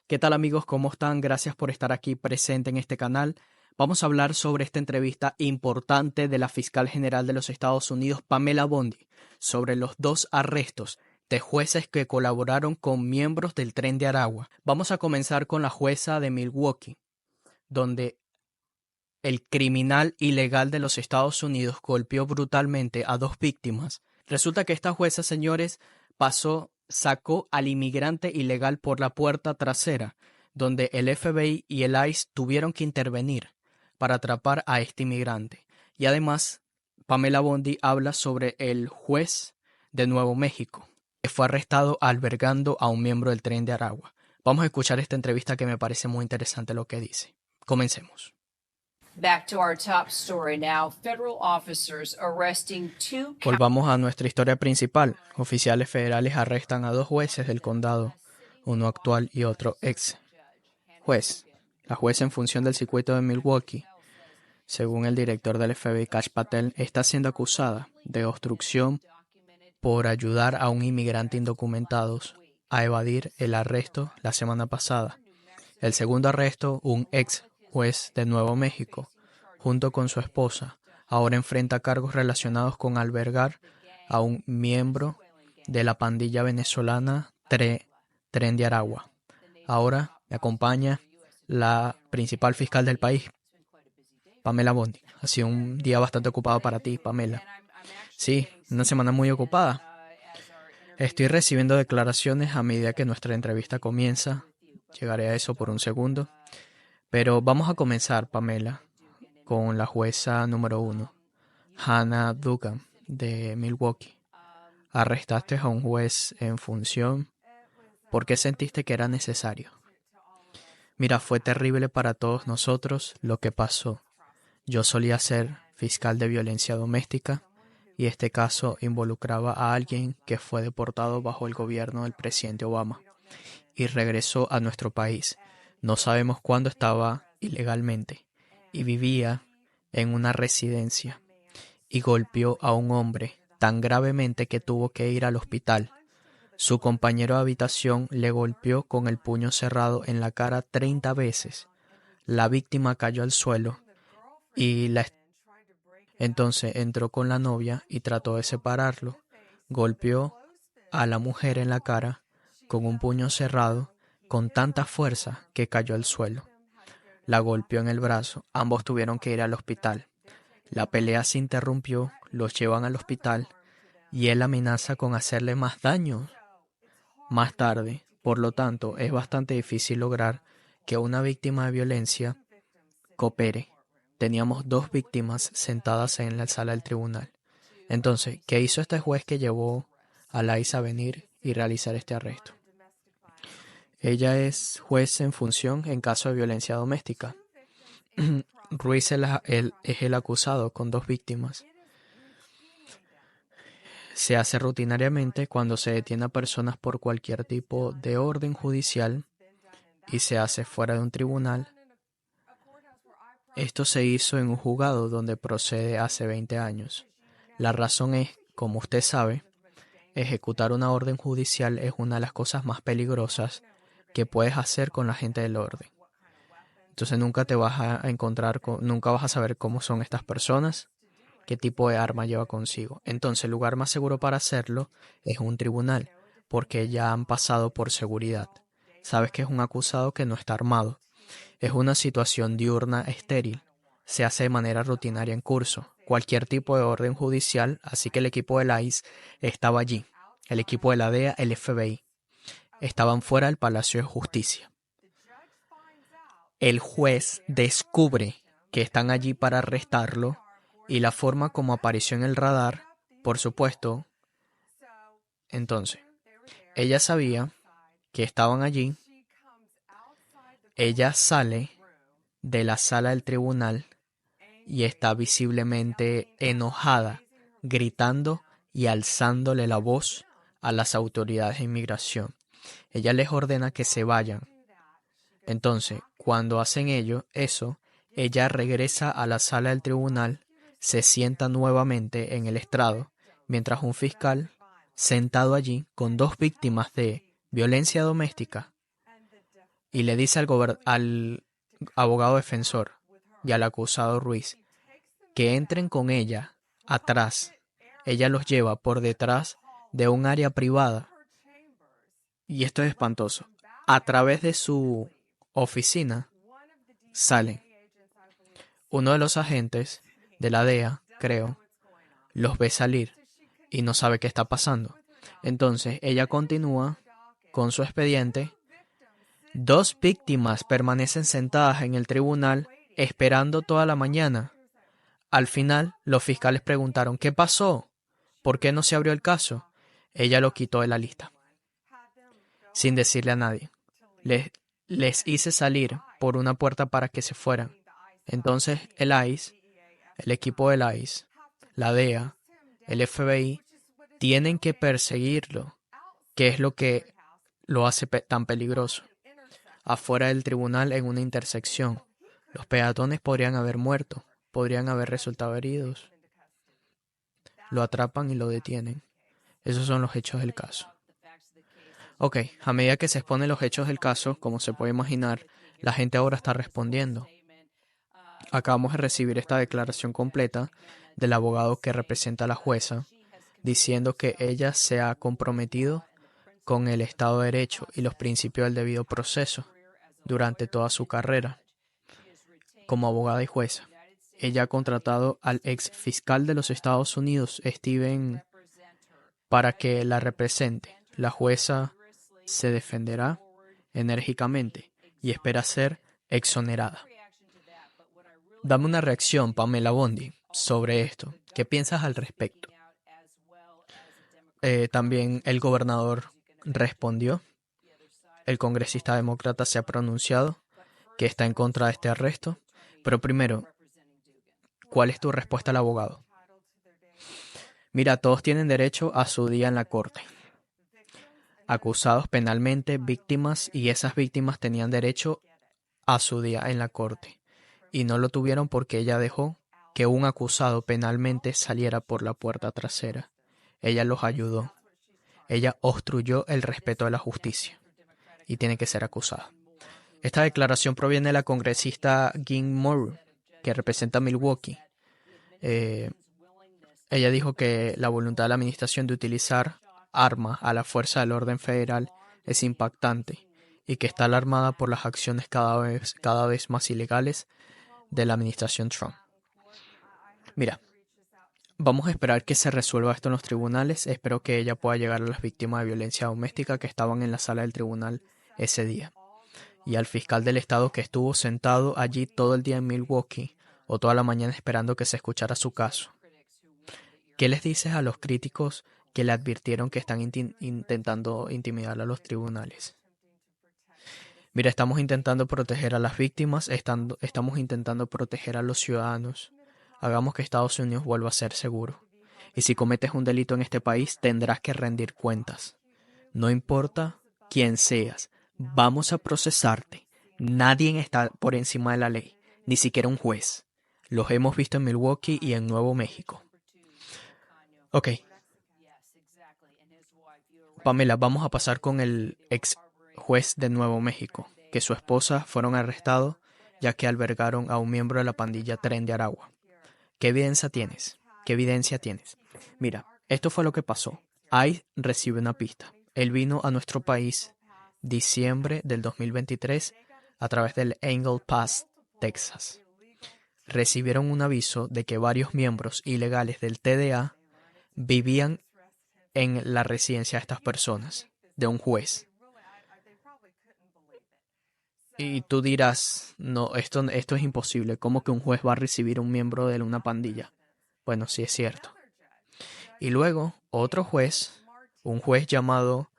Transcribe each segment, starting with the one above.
¿Qué tal amigos? ¿Cómo están? Gracias por estar aquí presente en este canal. Vamos a hablar sobre esta entrevista importante de la fiscal general de los Estados Unidos, Pamela Bondi, sobre los dos arrestos de jueces que colaboraron con miembros del Tren de Aragua. Vamos a comenzar con la jueza de Milwaukee, donde el criminal ilegal de los Estados Unidos golpeó brutalmente a dos víctimas. Resulta que esta jueza, señores, sacó al inmigrante ilegal por la puerta trasera, donde el FBI y el ICE tuvieron que intervenir para atrapar a este inmigrante. Y además, Pamela Bondi habla sobre el juez de Nuevo México, que fue arrestado albergando a un miembro del Tren de Aragua. Vamos a escuchar esta entrevista que me parece muy interesante lo que dice. Comencemos. Back to our top story now. Federal officers arresting two. Volvamos a nuestra historia principal. Oficiales federales arrestan a dos jueces del condado, uno actual y otro ex juez. La jueza en función del circuito de Milwaukee, según el director del FBI, Kash Patel, está siendo acusada de obstrucción por ayudar a un inmigrante indocumentado a evadir el arresto la semana pasada. El segundo arresto, un ex juez de Nuevo México, junto con su esposa, ahora enfrenta cargos relacionados con albergar a un miembro de la pandilla venezolana Tren de Aragua. Ahora me acompaña la principal fiscal del país, Pamela Bondi. Ha sido un día bastante ocupado para ti, Pamela. Sí, una semana muy ocupada. Estoy recibiendo declaraciones a medida que nuestra entrevista comienza. Llegaré a eso por un segundo. Pero vamos a comenzar, Pamela, con la jueza número 1, Hannah Duggan, de Milwaukee. Arrestaste a un juez en función. ¿Por qué sentiste que era necesario? Mira, fue terrible para todos nosotros lo que pasó. Yo solía ser fiscal de violencia doméstica y este caso involucraba a alguien que fue deportado bajo el gobierno del presidente Obama y regresó a nuestro país. No sabemos cuándo estaba ilegalmente y vivía en una residencia y golpeó a un hombre tan gravemente que tuvo que ir al hospital. Su compañero de habitación le golpeó con el puño cerrado en la cara 30 veces. La víctima cayó al suelo y entonces entró con la novia y trató de separarlo. Golpeó a la mujer en la cara con un puño cerrado con tanta fuerza que cayó al suelo. La golpeó en el brazo. Ambos tuvieron que ir al hospital. La pelea se interrumpió, los llevan al hospital y él amenaza con hacerle más daño más tarde. Por lo tanto, es bastante difícil lograr que una víctima de violencia coopere. Teníamos dos víctimas sentadas en la sala del tribunal. Entonces, ¿qué hizo este juez que llevó a Laís a venir y realizar este arresto? Ella es juez en función en caso de violencia doméstica. Ruiz es el acusado con dos víctimas. Se hace rutinariamente cuando se detiene a personas por cualquier tipo de orden judicial y se hace fuera de un tribunal. Esto se hizo en un juzgado donde procede hace 20 años. La razón es, como usted sabe, ejecutar una orden judicial es una de las cosas más peligrosas que puedes hacer con la gente del orden. Entonces nunca te vas a encontrar nunca vas a saber cómo son estas personas, qué tipo de arma lleva consigo. Entonces el lugar más seguro para hacerlo es un tribunal, porque ya han pasado por seguridad. Sabes que es un acusado que no está armado. Es una situación diurna estéril. Se hace de manera rutinaria en curso. Cualquier tipo de orden judicial, así que el equipo del ICE estaba allí. El equipo de la DEA, el FBI, estaban fuera del Palacio de Justicia. El juez descubre que están allí para arrestarlo y la forma como apareció en el radar, por supuesto. Entonces, ella sabía que estaban allí. Ella sale de la sala del tribunal y está visiblemente enojada, gritando y alzándole la voz a las autoridades de inmigración. Ella les ordena que se vayan. Entonces, cuando hacen eso, ella regresa a la sala del tribunal, se sienta nuevamente en el estrado, mientras un fiscal, sentado allí con dos víctimas de violencia doméstica, y le dice al abogado defensor y al acusado Ruiz que entren con ella atrás. Ella los lleva por detrás de un área privada. Y esto es espantoso. A través de su oficina salen. Uno de los agentes de la DEA, creo, los ve salir y no sabe qué está pasando. Entonces ella continúa con su expediente. 2 víctimas permanecen sentadas en el tribunal esperando toda la mañana. Al final, los fiscales preguntaron, ¿qué pasó? ¿Por qué no se abrió el caso? Ella lo quitó de la lista, sin decirle a nadie. Les hice salir por una puerta para que se fueran. Entonces el ICE, el equipo del ICE, la DEA, el FBI, tienen que perseguirlo, que es lo que lo hace tan peligroso. Afuera del tribunal en una intersección, los peatones podrían haber muerto, podrían haber resultado heridos. Lo atrapan y lo detienen. Esos son los hechos del caso. Ok, a medida que se exponen los hechos del caso, como se puede imaginar, la gente ahora está respondiendo. Acabamos de recibir esta declaración completa del abogado que representa a la jueza, diciendo que ella se ha comprometido con el Estado de Derecho y los principios del debido proceso durante toda su carrera como abogada y jueza. Ella ha contratado al ex fiscal de los Estados Unidos, Steven, para que la represente. La jueza se defenderá enérgicamente y espera ser exonerada. Dame una reacción, Pamela Bondi, sobre esto. ¿Qué piensas al respecto? También el gobernador respondió. El congresista demócrata se ha pronunciado que está en contra de este arresto. Pero primero, ¿cuál es tu respuesta al abogado? Mira, todos tienen derecho a su día en la corte. Acusados penalmente, víctimas, y esas víctimas tenían derecho a su día en la corte. Y no lo tuvieron porque ella dejó que un acusado penalmente saliera por la puerta trasera. Ella los ayudó. Ella obstruyó el respeto de la justicia y tiene que ser acusada. Esta declaración proviene de la congresista Ging Moore, que representa a Milwaukee. Ella dijo que la voluntad de la administración de utilizar armas a la fuerza del orden federal es impactante y que está alarmada por las acciones cada vez más ilegales de la administración Trump. Mira, vamos a esperar que se resuelva esto en los tribunales. Espero que ella pueda llegar a las víctimas de violencia doméstica que estaban en la sala del tribunal ese día. Y al fiscal del estado que estuvo sentado allí todo el día en Milwaukee o toda la mañana esperando que se escuchara su caso. ¿Qué les dices a los críticos que le advirtieron que están intentando intimidar a los tribunales? Mira, estamos intentando proteger a las víctimas, estamos intentando proteger a los ciudadanos. Hagamos que Estados Unidos vuelva a ser seguro. Y si cometes un delito en este país, tendrás que rendir cuentas. No importa quién seas, vamos a procesarte. Nadie está por encima de la ley, ni siquiera un juez. Los hemos visto en Milwaukee y en Nuevo México. Ok. Pamela, vamos a pasar con el ex juez de Nuevo México, que su esposa fueron arrestados ya que albergaron a un miembro de la pandilla Tren de Aragua. ¿Qué evidencia tienes? ¿Qué evidencia tienes? Mira, esto fue lo que pasó. ICE recibe una pista. Él vino a nuestro país diciembre del 2023 a través del Eagle Pass, Texas. Recibieron un aviso de que varios miembros ilegales del TDA vivían en la residencia de estas personas, de un juez. Y tú dirás, no, esto es imposible. ¿Cómo que un juez va a recibir un miembro de una pandilla? Bueno, sí es cierto. Y luego, otro juez, un juez llamado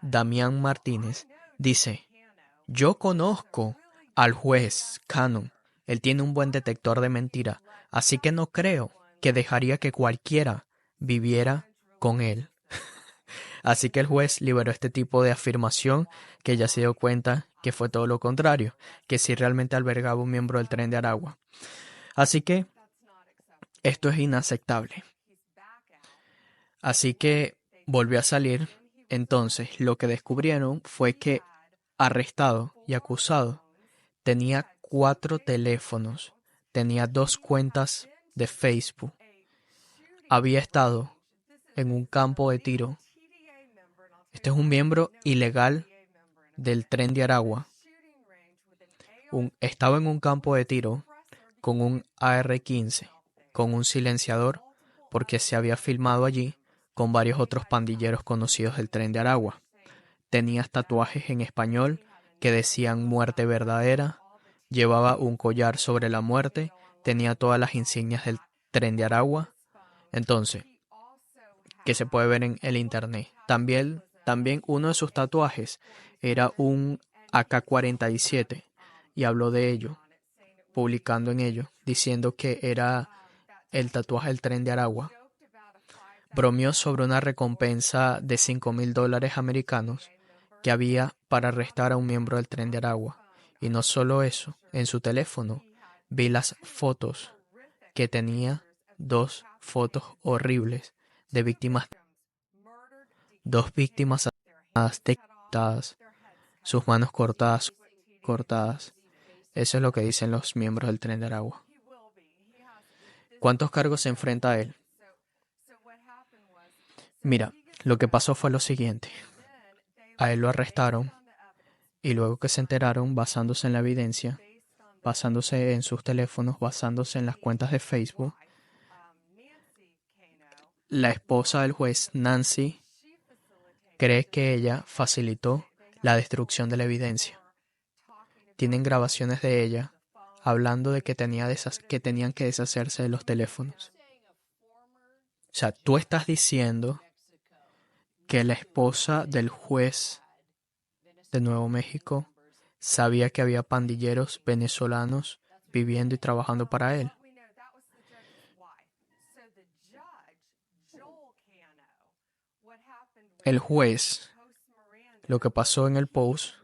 Damián Martínez, dice, yo conozco al juez Cannon. Él tiene un buen detector de mentira, así que no creo que dejaría que cualquiera viviera con él. Así que el juez liberó este tipo de afirmación que ella se dio cuenta que fue todo lo contrario, que sí realmente albergaba un miembro del Tren de Aragua. Así que esto es inaceptable. Así que volvió a salir. Entonces lo que descubrieron fue que arrestado y acusado, tenía 4 teléfonos, tenía 2 cuentas de Facebook, había estado en un campo de tiro. Este es un miembro ilegal del Tren de Aragua. Estaba en un campo de tiro con un AR-15, con un silenciador, porque se había filmado allí con varios otros pandilleros conocidos del Tren de Aragua. Tenía tatuajes en español que decían muerte verdadera, llevaba un collar sobre la muerte, tenía todas las insignias del Tren de Aragua. Entonces, que se puede ver en el internet. También uno de sus tatuajes era un AK-47 y habló de ello, publicando en ello, diciendo que era el tatuaje del Tren de Aragua. Bromeó sobre una recompensa de $5,000 americanos que había para arrestar a un miembro del Tren de Aragua. Y no solo eso, en su teléfono vi las fotos que tenía, 2 fotos horribles de víctimas, 2 víctimas asesinadas, decapitadas, sus manos cortadas. Eso es lo que dicen los miembros del Tren de Aragua. ¿Cuántos cargos se enfrenta a él? Mira, lo que pasó fue lo siguiente. A él lo arrestaron y luego que se enteraron, basándose en la evidencia, basándose en sus teléfonos, basándose en las cuentas de Facebook, la esposa del juez, Nancy, cree que ella facilitó la destrucción de la evidencia. Tienen grabaciones de ella hablando de que tenían que deshacerse de los teléfonos. O sea, tú estás diciendo que la esposa del juez de Nuevo México sabía que había pandilleros venezolanos viviendo y trabajando para él. El juez, lo que pasó en el post,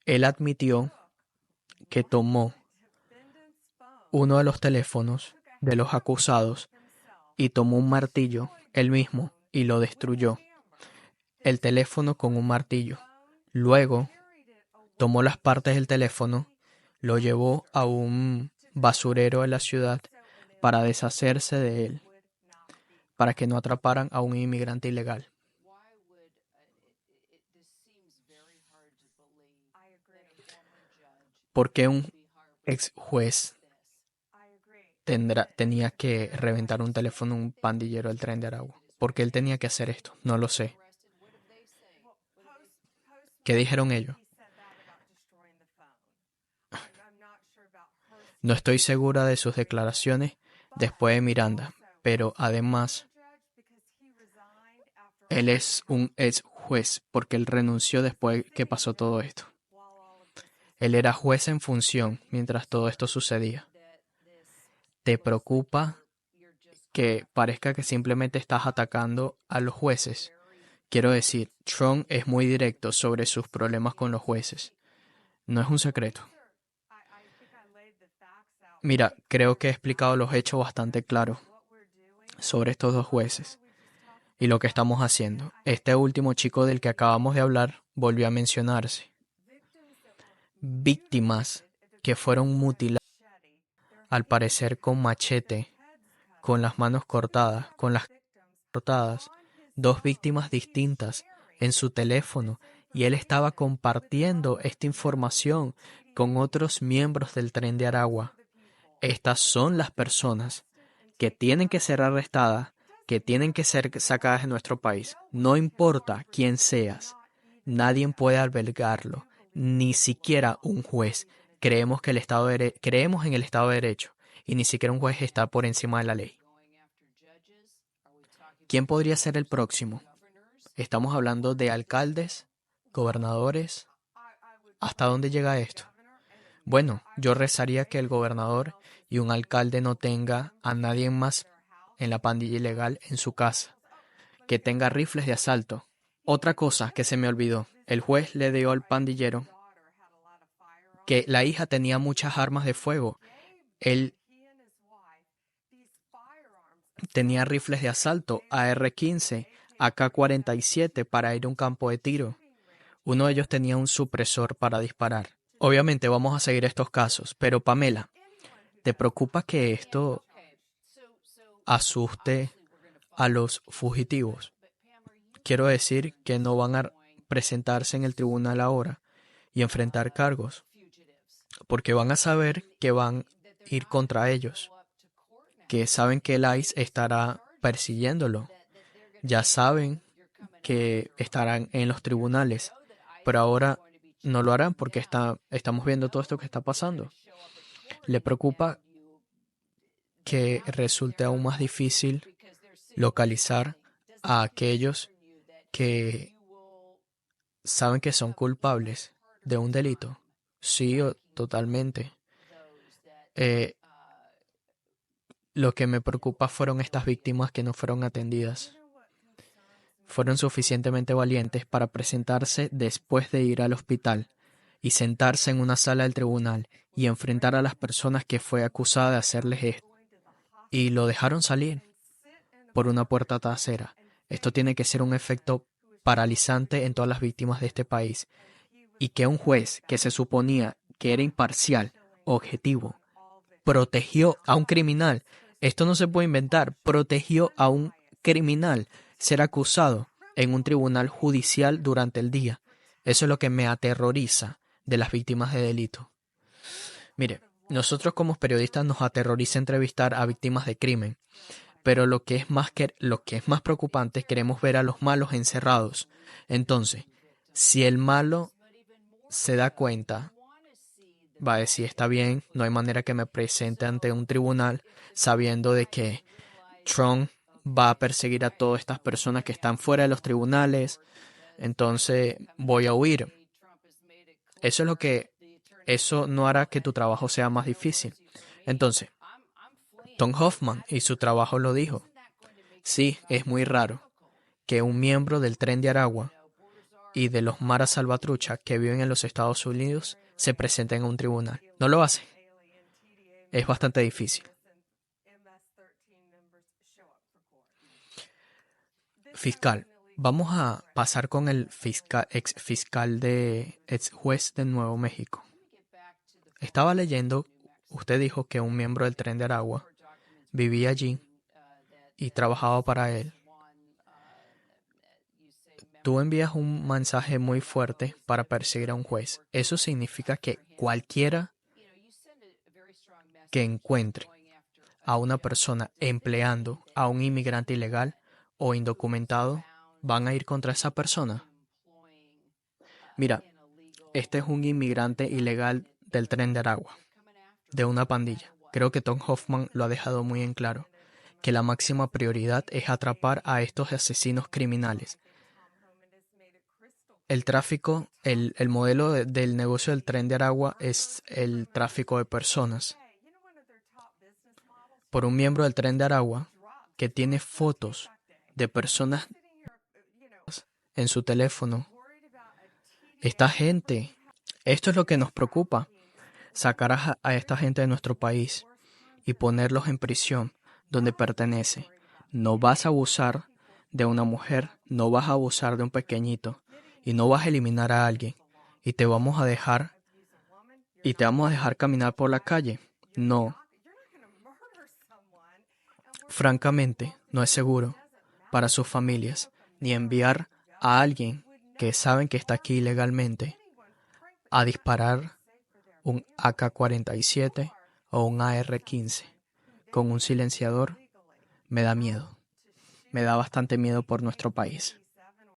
él admitió que tomó uno de los teléfonos de los acusados y tomó un martillo, él mismo, y lo destruyó. El teléfono con un martillo. Luego tomó las partes del teléfono, lo llevó a un basurero de la ciudad para deshacerse de él, para que no atraparan a un inmigrante ilegal. ¿Por qué un ex juez tenía que reventar un teléfono a un pandillero del Tren de Aragua? ¿Por qué él tenía que hacer esto? No lo sé. ¿Qué dijeron ellos? No estoy segura de sus declaraciones después de Miranda, pero además él es un ex juez porque él renunció después que pasó todo esto. Él era juez en función mientras todo esto sucedía. ¿Te preocupa que parezca que simplemente estás atacando a los jueces? Quiero decir, Trump es muy directo sobre sus problemas con los jueces. No es un secreto. Mira, creo que he explicado los hechos bastante claros sobre estos 2 jueces y lo que estamos haciendo. Este último chico del que acabamos de hablar volvió a mencionarse. Víctimas que fueron mutiladas, al parecer con machete, con las manos cortadas, 2 víctimas distintas en su teléfono, y él estaba compartiendo esta información con otros miembros del Tren de Aragua. Estas son las personas que tienen que ser arrestadas, que tienen que ser sacadas de nuestro país. No importa quién seas, nadie puede albergarlo, ni siquiera un juez. Creemos en el Estado de Derecho y ni siquiera un juez está por encima de la ley. ¿Quién podría ser el próximo? Estamos hablando de alcaldes, gobernadores. ¿Hasta dónde llega esto? Bueno, yo rezaría que el gobernador y un alcalde no tenga a nadie más en la pandilla ilegal en su casa, que tenga rifles de asalto. Otra cosa que se me olvidó, el juez le dio al pandillero que la hija tenía muchas armas de fuego. Él tenía rifles de asalto, AR-15, AK-47 para ir a un campo de tiro. Uno de ellos tenía un supresor para disparar. Obviamente vamos a seguir estos casos, pero Pamela, ¿te preocupa que esto asuste a los fugitivos? Quiero decir que no van a presentarse en el tribunal ahora y enfrentar cargos, porque van a saber que van a ir contra ellos, que saben que el ICE estará persiguiéndolo, ya saben que estarán en los tribunales, pero ahora no lo harán porque estamos viendo todo esto que está pasando. Le preocupa que resulte aún más difícil localizar a aquellos que saben que son culpables de un delito. Sí, totalmente. Lo que me preocupa fueron estas víctimas que no fueron atendidas. Fueron suficientemente valientes para presentarse después de ir al hospital y sentarse en una sala del tribunal y enfrentar a las personas que fue acusada de hacerles esto. Y lo dejaron salir por una puerta trasera. Esto tiene que ser un efecto paralizante en todas las víctimas de este país. Y que un juez que se suponía que era imparcial, objetivo, protegió a un criminal. Esto no se puede inventar. Protegió a un criminal ser acusado en un tribunal judicial durante el día. Eso es lo que me aterroriza de las víctimas de delito. Mire, nosotros como periodistas nos aterroriza entrevistar a víctimas de crimen, pero lo que es más preocupante es que queremos ver a los malos encerrados. Entonces, si el malo se da cuenta, va a decir, está bien, no hay manera que me presente ante un tribunal sabiendo de que Trump va a perseguir a todas estas personas que están fuera de los tribunales, entonces voy a huir. Eso no hará que tu trabajo sea más difícil. Entonces, Tom Hoffman y su trabajo lo dijo. Sí, es muy raro que un miembro del Tren de Aragua y de los Mara Salvatrucha que viven en los Estados Unidos se presenten a un tribunal. No lo hace. Es bastante difícil. Fiscal, vamos a pasar con el ex juez de Nuevo México. Estaba leyendo, usted dijo que un miembro del Tren de Aragua vivía allí y trabajaba para él. Tú envías un mensaje muy fuerte para perseguir a un juez. Eso significa que cualquiera que encuentre a una persona empleando a un inmigrante ilegal o indocumentado, van a ir contra esa persona. Mira, este es un inmigrante ilegal del Tren de Aragua, de una pandilla. Creo que Tom Hoffman lo ha dejado muy en claro, que la máxima prioridad es atrapar a estos asesinos criminales. El tráfico, el modelo del negocio del Tren de Aragua es el tráfico de personas. Por un miembro del Tren de Aragua que tiene fotos de personas en su teléfono. Esta gente, esto es lo que nos preocupa, sacar a esta gente de nuestro país y ponerlos en prisión donde pertenece. No vas a abusar de una mujer, no vas a abusar de un pequeñito y no vas a eliminar a alguien y te vamos a dejar caminar por la calle. No. Francamente, no es seguro para sus familias ni enviar a alguien que saben que está aquí ilegalmente a disparar un AK-47 o un AR-15 con un silenciador. Me da miedo. Me da bastante miedo por nuestro país.